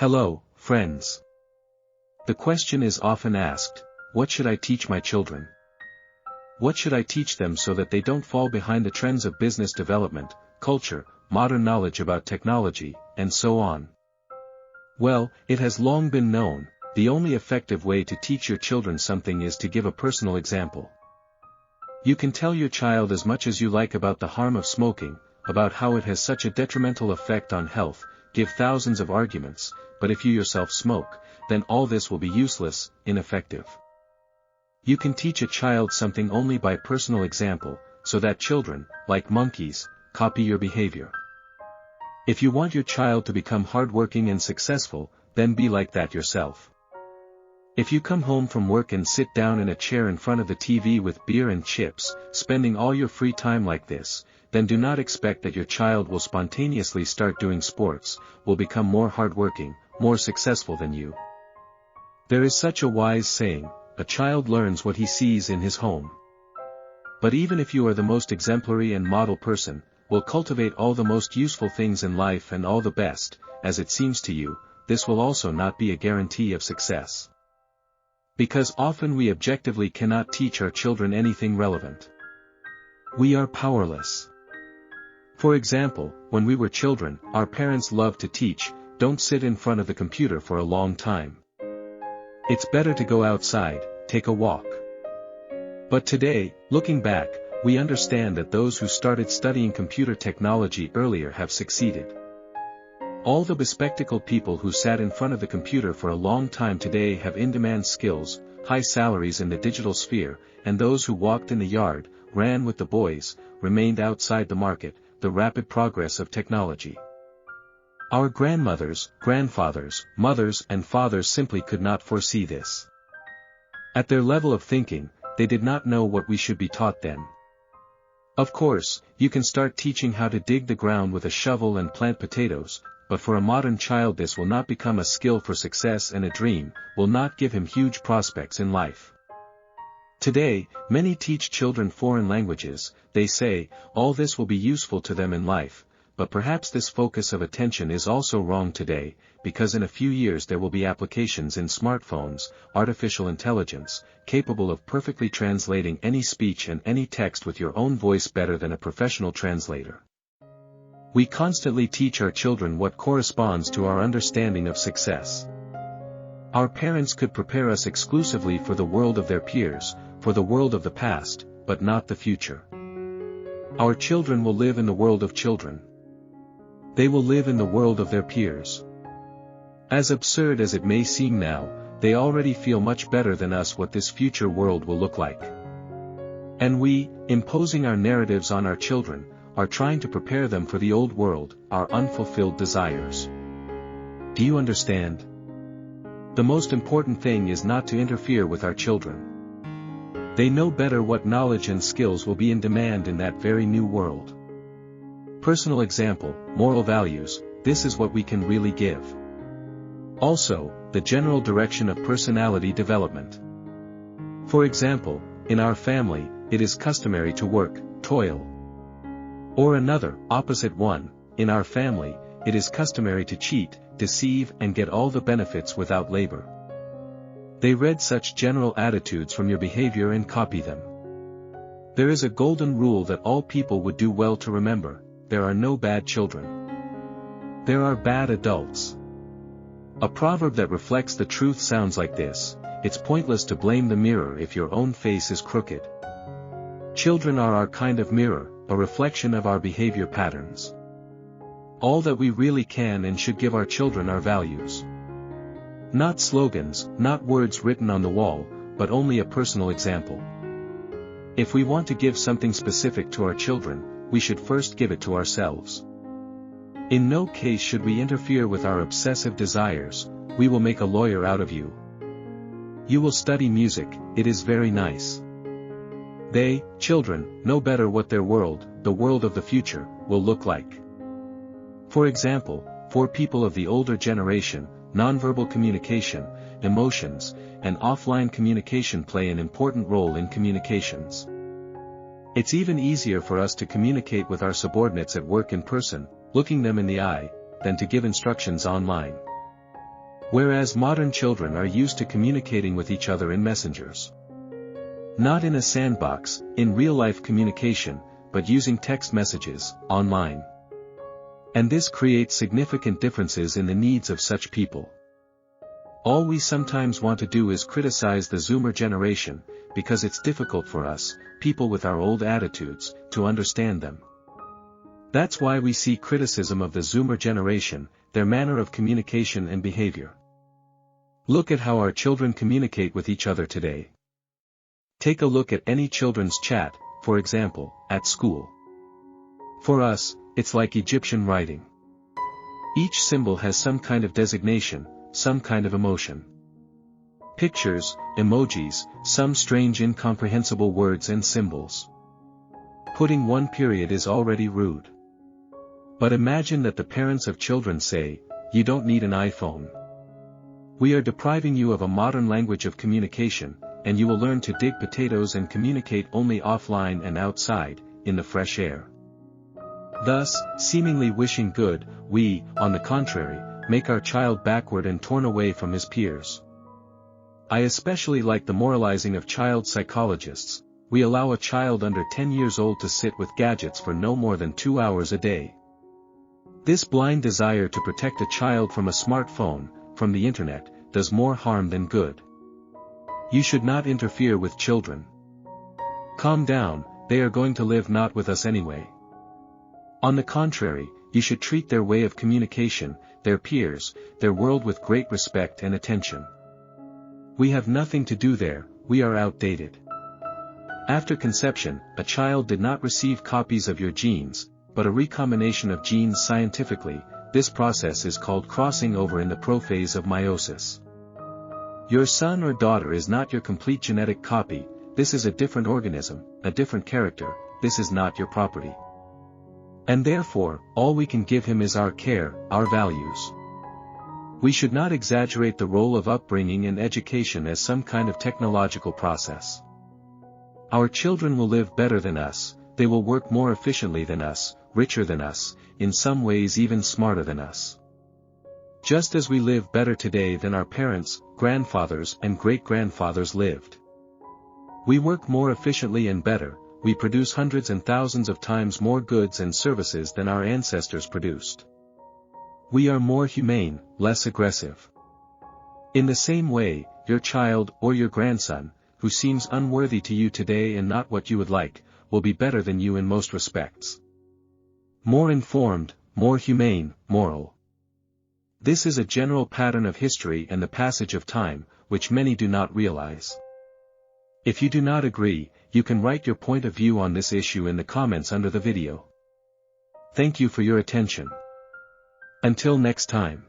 Hello, friends. The question is often asked, what should I teach my children? What should I teach them so that they don't fall behind the trends of business development, culture, modern knowledge about technology, and so on? Well, it has long been known, the only effective way to teach your children something is to give a personal example. You can tell your child as much as you like about the harm of smoking, about how it has such a detrimental effect on health, give thousands of arguments, but if you yourself smoke, then all this will be useless, ineffective. You can teach a child something only by personal example, so that children, like monkeys, copy your behavior. If you want your child to become hardworking and successful, then be like that yourself. If you come home from work and sit down in a chair in front of the TV with beer and chips, spending all your free time like this, then do not expect that your child will spontaneously start doing sports, will become more hardworking, more successful than you. There is such a wise saying, a child learns what he sees in his home. But even if you are the most exemplary and model person, will cultivate all the most useful things in life and all the best, as it seems to you, this will also not be a guarantee of success. Because often we objectively cannot teach our children anything relevant. We are powerless. For example, when we were children, our parents loved to teach, don't sit in front of the computer for a long time. It's better to go outside, take a walk. But today, looking back, we understand that those who started studying computer technology earlier have succeeded. All the bespectacled people who sat in front of the computer for a long time today have in-demand skills, high salaries in the digital sphere, and those who walked in the yard, ran with the boys, remained outside the market, the rapid progress of technology. Our grandmothers, grandfathers, mothers and fathers simply could not foresee this. At their level of thinking, they did not know what we should be taught then. Of course, you can start teaching how to dig the ground with a shovel and plant potatoes, but for a modern child this will not become a skill for success and a dream, will not give him huge prospects in life. Today, many teach children foreign languages, they say, all this will be useful to them in life, but perhaps this focus of attention is also wrong today, because in a few years there will be applications in smartphones, artificial intelligence, capable of perfectly translating any speech and any text with your own voice better than a professional translator. We constantly teach our children what corresponds to our understanding of success. Our parents could prepare us exclusively for the world of their peers, for the world of the past, but not the future. Our children will live in the world of children. They will live in the world of their peers. As absurd as it may seem now, they already feel much better than us what this future world will look like. And we, imposing our narratives on our children, are trying to prepare them for the old world, our unfulfilled desires. Do you understand? The most important thing is not to interfere with our children. They know better what knowledge and skills will be in demand in that very new world. Personal example, moral values, this is what we can really give. Also, the general direction of personality development. For example, in our family, it is customary to work, toil. Or another, opposite one, in our family, it is customary to cheat, deceive and get all the benefits without labor. They read such general attitudes from your behavior and copy them. There is a golden rule that all people would do well to remember, there are no bad children. There are bad adults. A proverb that reflects the truth sounds like this, it's pointless to blame the mirror if your own face is crooked. Children are our kind of mirror, a reflection of our behavior patterns. All that we really can and should give our children are values. Not slogans, not words written on the wall, but only a personal example. If we want to give something specific to our children, we should first give it to ourselves. In no case should we interfere with our obsessive desires, we will make a lawyer out of you. You will study music, it is very nice. They, children, know better what their world, the world of the future, will look like. For example, for people of the older generation, nonverbal communication, emotions, and offline communication play an important role in communications. It's even easier for us to communicate with our subordinates at work in person, looking them in the eye, than to give instructions online. Whereas modern children are used to communicating with each other in messengers. Not in a sandbox, in real-life communication, but using text messages, online. And this creates significant differences in the needs of such people. All we sometimes want to do is criticize the Zoomer generation, because it's difficult for us, people with our old attitudes, to understand them. That's why we see criticism of the Zoomer generation, their manner of communication and behavior. Look at how our children communicate with each other today. Take a look at any children's chat, for example, at school. For us, it's like Egyptian writing. Each symbol has some kind of designation, some kind of emotion. Pictures, emojis, some strange incomprehensible words and symbols. Putting one period is already rude. But imagine that the parents of children say, "You don't need an iPhone. We are depriving you of a modern language of communication, and you will learn to dig potatoes and communicate only offline and outside, in the fresh air." Thus, seemingly wishing good, we, on the contrary, make our child backward and torn away from his peers. I especially like the moralizing of child psychologists. We allow a child under 10 years old to sit with gadgets for no more than 2 hours a day. This blind desire to protect a child from a smartphone, from the internet, does more harm than good. You should not interfere with children. Calm down, they are going to live not with us anyway. On the contrary, you should treat their way of communication, their peers, their world with great respect and attention. We have nothing to do there, we are outdated. After conception, a child did not receive copies of your genes, but a recombination of genes scientifically. This process is called crossing over in the prophase of meiosis. Your son or daughter is not your complete genetic copy, this is a different organism, a different character, this is not your property. And therefore, all we can give him is our care, our values. We should not exaggerate the role of upbringing and education as some kind of technological process. Our children will live better than us, they will work more efficiently than us, richer than us, in some ways even smarter than us. Just as we live better today than our parents, grandfathers and great-grandfathers lived. We work more efficiently and better, we produce hundreds and thousands of times more goods and services than our ancestors produced. We are more humane, less aggressive. In the same way, your child or your grandson, who seems unworthy to you today and not what you would like, will be better than you in most respects. More informed, more humane, moral. This is a general pattern of history and the passage of time, which many do not realize. If you do not agree, you can write your point of view on this issue in the comments under the video. Thank you for your attention. Until next time.